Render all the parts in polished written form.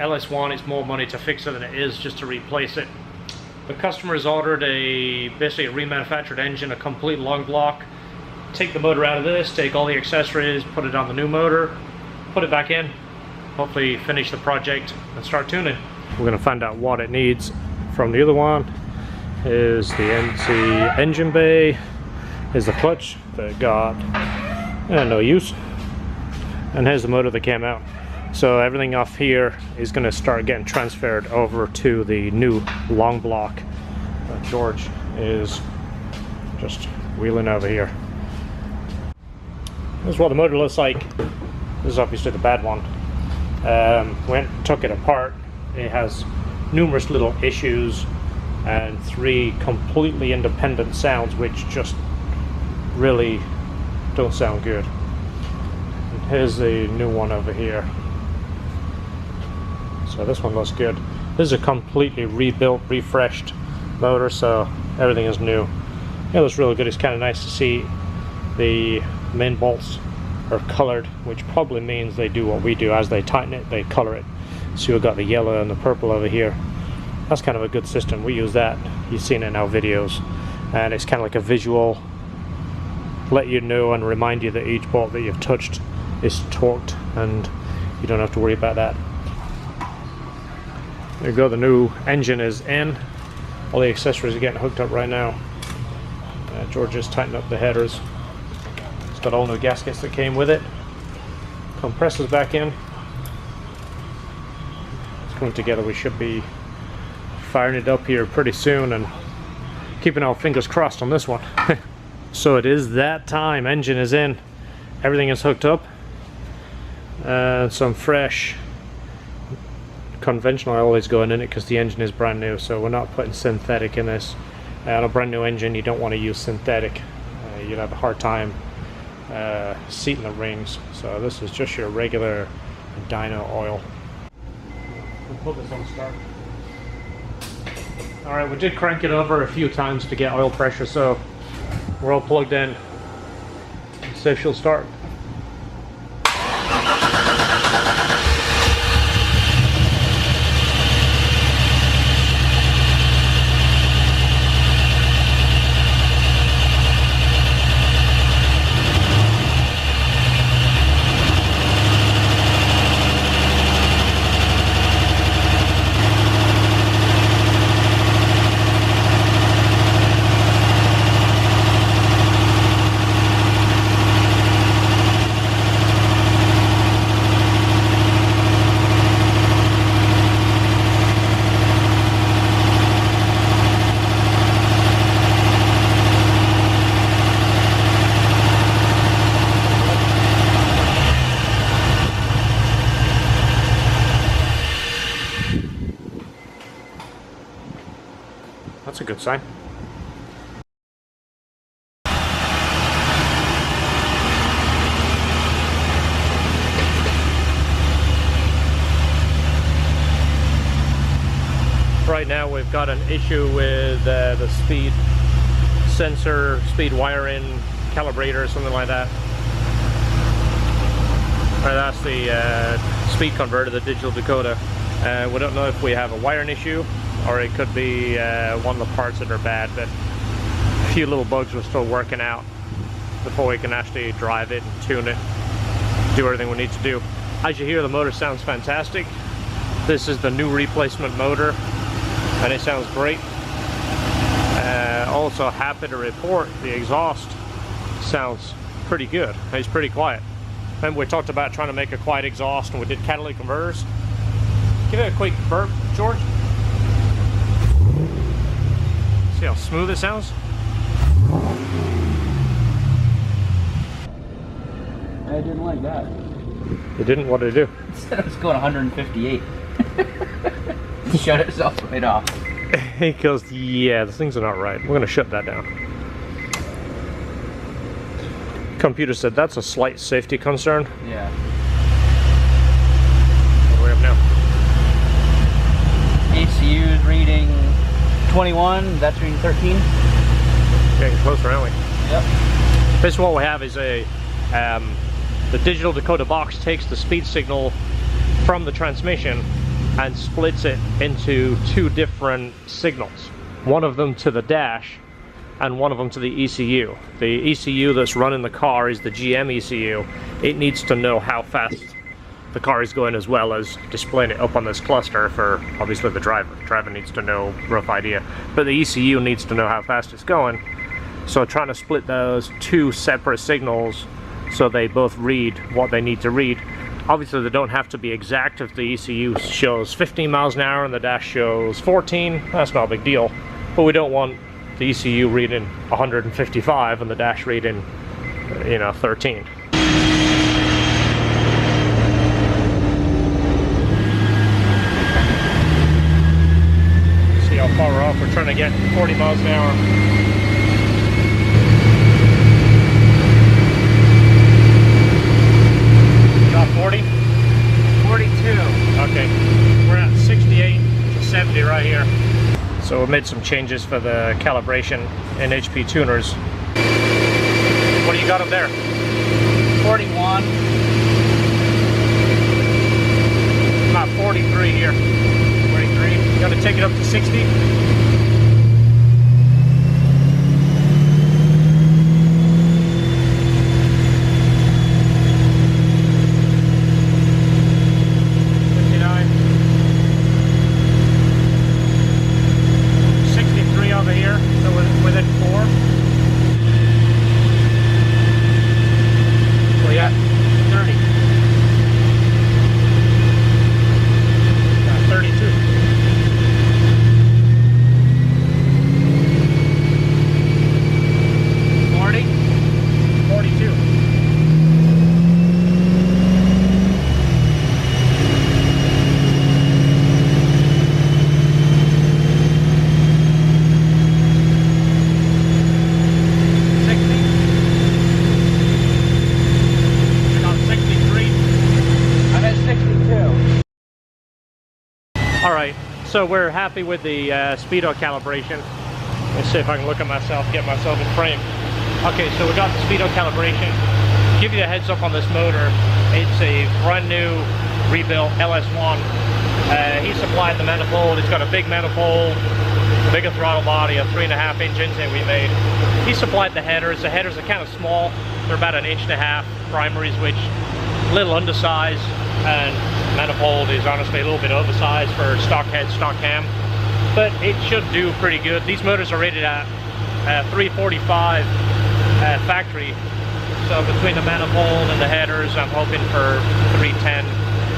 LS1, it's more money to fix it than it is just to replace it. The customer's ordered basically a remanufactured engine, a complete long block. Take the motor out of this, take all the accessories, put it on the new motor, put it back in, hopefully finish the project and start tuning. We're going to find out what it needs from the other one. Is the engine bay, is the clutch that got no use, and here's the motor that came out. So everything off here is going to start getting transferred over to the new long block. George is just wheeling over here. This is what the motor looks like. This is obviously the bad one. Went and took it apart. It has numerous little issues and 3 completely independent sounds which just really don't sound good. And here's the new one over here. So this one looks good. This is a completely rebuilt, refreshed motor, so everything is new. It looks really good. It's kind of nice to see the main bolts are colored, which probably means they do what we do. As they tighten it, they color it. So you've got the yellow and the purple over here. That's kind of a good system. We use that. You've seen it in our videos. And it's kind of like a visual, let you know and remind you that each bolt that you've touched is torqued, and you don't have to worry about that. There you go, the new engine is in. All the accessories are getting hooked up right now. George just tightened up the headers. It's got all new gaskets that came with it. Compressors back in. It's going together. We should be firing it up here pretty soon and keeping our fingers crossed on this one. So it is that time. Engine is in. Everything is hooked up. Some fresh conventional oil is going in it because the engine is brand new, so we're not putting synthetic in this. On a brand new engine you don't want to use synthetic. You'd have a hard time seating the rings, so this is just your regular dyno oil. We'll put this on start. Alright, we did crank it over a few times to get oil pressure, so we're all plugged in. Let's see if she'll start. That's a good sign. Right now we've got an issue with the speed sensor, speed wiring, calibrator, something like that. That's the speed converter, the digital decoder. We don't know if we have a wiring issue or it could be one of the parts that are bad, but a few little bugs we're still working out before we can actually drive it and tune it, do everything we need to do. As you hear, the motor sounds fantastic. This is the new replacement motor and it sounds great. Also happy to report the exhaust sounds pretty good. It's pretty quiet. Remember we talked about trying to make a quiet exhaust and we did catalytic converters. Give it a quick burp, George. See how smooth it sounds? I didn't like that. You didn't? What did it do? It said it was going 158. Shut itself right off. It goes, yeah, the things are not right. We're going to shut that down. Computer said that's a slight safety concern. Yeah. What do we have now? ECU is reading 21, that's reading 13. Getting closer, aren't we? Yep. This is what we have is a the digital decoder box takes the speed signal from the transmission and splits it into two different signals. One of them to the dash and one of them to the ECU. The ECU that's running the car is the GM ECU. It needs to know how fast the car is going, as well as displaying it up on this cluster for obviously the driver. The driver needs to know rough idea, but the ECU needs to know how fast it's going. So trying to split those two separate signals so they both read what they need to read. Obviously they don't have to be exact. If the ECU shows 15 miles an hour and the dash shows 14, that's not a big deal. But we don't want the ECU reading 155 and the dash reading, 13. See how far we're off. We're trying to get 40 miles an hour. Got 40? 42. Okay. We're at 68 to 70 right here. So we made some changes for the calibration in HP tuners. What do you got up there? 41. About 43 here. 43. You got to take it up to 60. Alright, so we're happy with the speedo calibration. Let's see if I can look at myself, get myself in frame. Okay, so we got the speedo calibration. Give you a heads up on this motor. It's a brand new rebuilt LS1. He supplied the manifold. It's got a big manifold, bigger throttle body, a 3.5-inch intake we made. He supplied the headers. The headers are kind of small. They're about 1.5 inch primary switch, a little undersized, and manifold is honestly a little bit oversized for stock head, stock cam, but it should do pretty good. These motors are rated at 345 factory, so between the manifold and the headers I'm hoping for 310,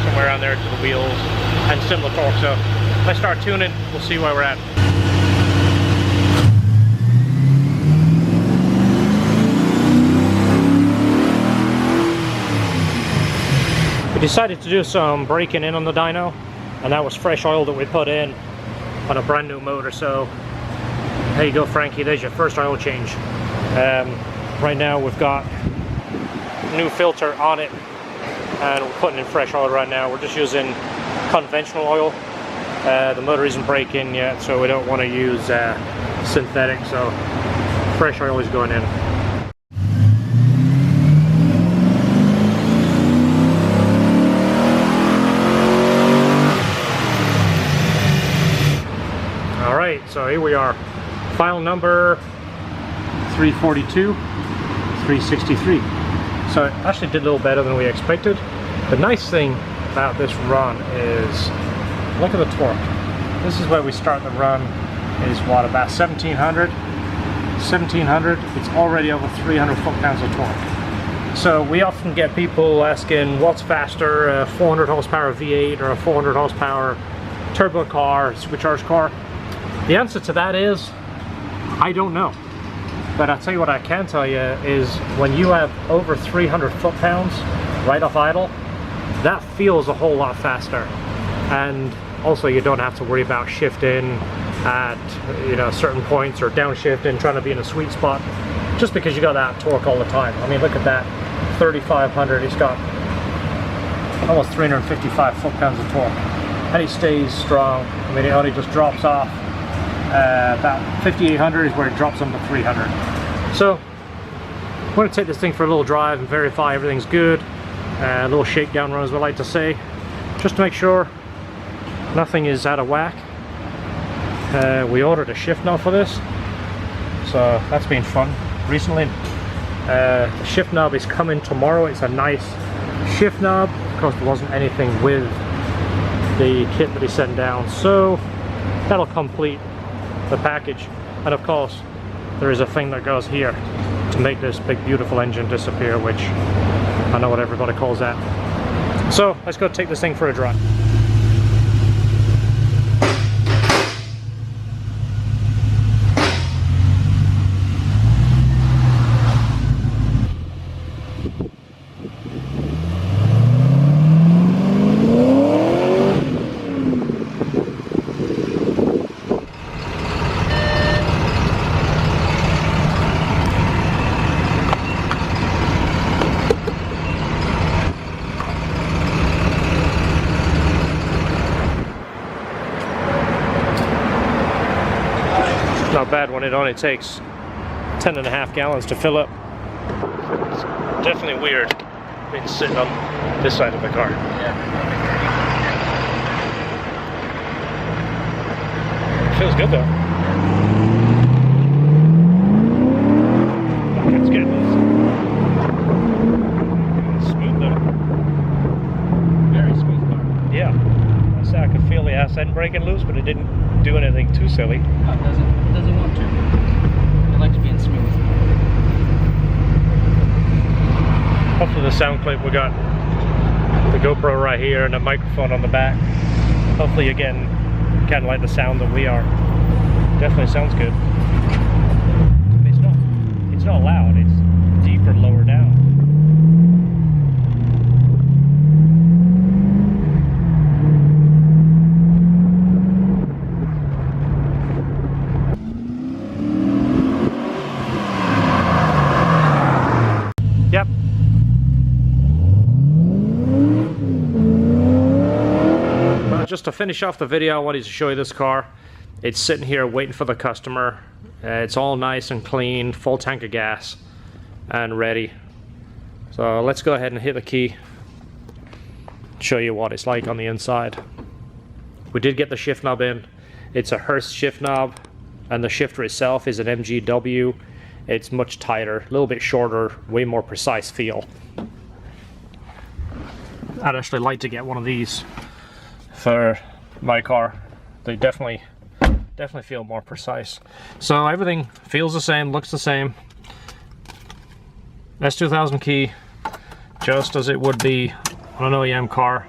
somewhere around there to the wheels, and similar torque. So if I start tuning, we'll see where we're at. Decided to do some breaking in on the dyno, and that was fresh oil that we put in on a brand new motor. So there you go, Frankie, there's your first oil change. Right now we've got new filter on it and we're putting in fresh oil right now. We're just using conventional oil. The motor isn't breaking yet, so we don't want to use synthetic, so fresh oil is going in. So here we are, file number 342, 363. So it actually did a little better than we expected. The nice thing about this run is, look at the torque. This is where we start the run, is what, about 1700? 1700, it's already over 300 foot-pounds of torque. So we often get people asking what's faster, a 400 horsepower V8 or a 400 horsepower turbo car, supercharged car. The answer to that is, I don't know. But I'll tell you what I can tell you is, when you have over 300 foot-pounds right off idle, that feels a whole lot faster. And also you don't have to worry about shifting at certain points, or downshifting, trying to be in a sweet spot, just because you got that torque all the time. I mean, look at that, 3,500, he's got almost 355 foot-pounds of torque. And he stays strong. I mean, it only just drops off. About 5,800 is where it drops under 300. So I'm going to take this thing for a little drive and verify everything's good. A little shakedown run, as we like to say, just to make sure Nothing is out of whack. We ordered a shift knob for this, so that's been fun recently. The shift knob is coming tomorrow. It's a nice shift knob because there wasn't anything with the kit that he sent down, so that'll complete the package. And of course there is a thing that goes here to make this big beautiful engine disappear, which I know what everybody calls that. So let's go take this thing for a drive. Not bad when it only takes 10.5 gallons to fill up. It's definitely weird being sitting on this side of the car. Yeah. Feels good though. It's good. It's smooth though. Very smooth car. Yeah. I said I could feel the ass end braking loose, but it didn't do anything too silly. No, it doesn't want to. It likes being smooth. Hopefully the sound clip, we got the GoPro right here and a microphone on the back. Hopefully you're getting kind of like the sound that we are. Definitely sounds good. It's not loud, it's deeper lower down. Yep. Well, just to finish off the video, I wanted to show you this car. It's sitting here waiting for the customer. It's all nice and clean, full tank of gas, and ready. So let's go ahead and hit the key. Show you what it's like on the inside. We did get the shift knob in. It's a Hurst shift knob, and the shifter itself is an MGW. It's much tighter, a little bit shorter, way more precise feel. I'd actually like to get one of these for my car. They definitely feel more precise. So everything feels the same, looks the same. S2000 key, just as it would be on an OEM car.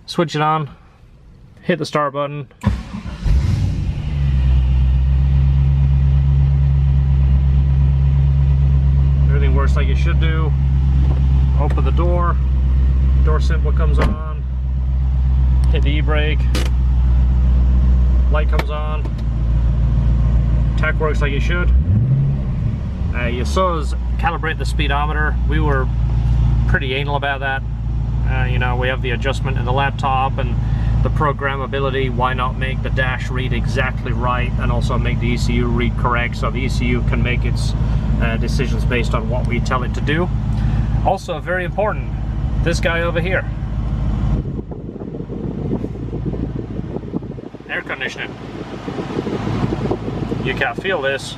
Switch it on, hit the start button. Everything works like it should do. Open the door symbol comes on, hit the e-brake, light comes on, tach works like it should. You saw us calibrate the speedometer. We were pretty anal about that. You know, we have the adjustment in the laptop and the programmability. Why not make the dash read exactly right and also make the ECU read correct, so the ECU can make its decisions based on what we tell it to do. Also very important, this guy over here, air conditioning. You can't feel this,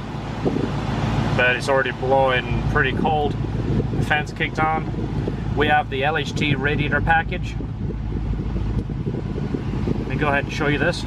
but it's already blowing pretty cold. The fan's kicked on. We have the LHT radiator package. Let me go ahead and show you this.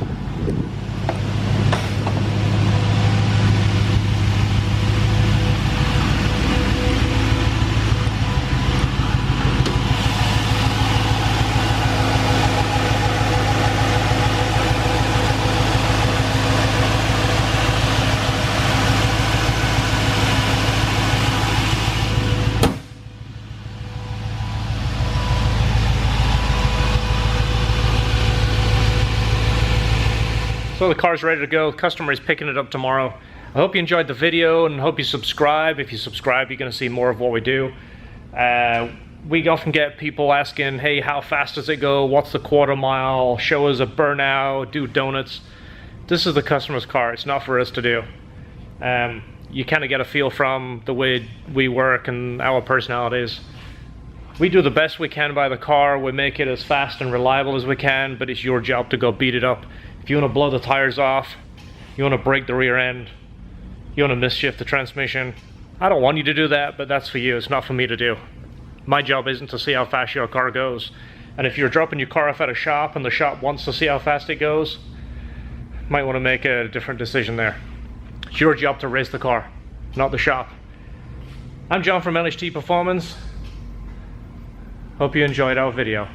So the car's ready to go. The customer is picking it up tomorrow. I hope you enjoyed the video and hope you subscribe. If you subscribe, you're going to see more of what we do. We often get people asking, hey, how fast does it go? What's the quarter mile? Show us a burnout, do donuts. This is the customer's car. It's not for us to do. You kind of get a feel from the way we work and our personalities. We do the best we can by the car. We make it as fast and reliable as we can, but it's your job to go beat it up. If you want to blow the tires off, you want to break the rear end, you want to misshift the transmission, I don't want you to do that, but that's for you. It's not for me to do. My job isn't to see how fast your car goes. And if you're dropping your car off at a shop and the shop wants to see how fast it goes, might want to make a different decision there. It's your job to race the car, not the shop. I'm John from LHT Performance. Hope you enjoyed our video.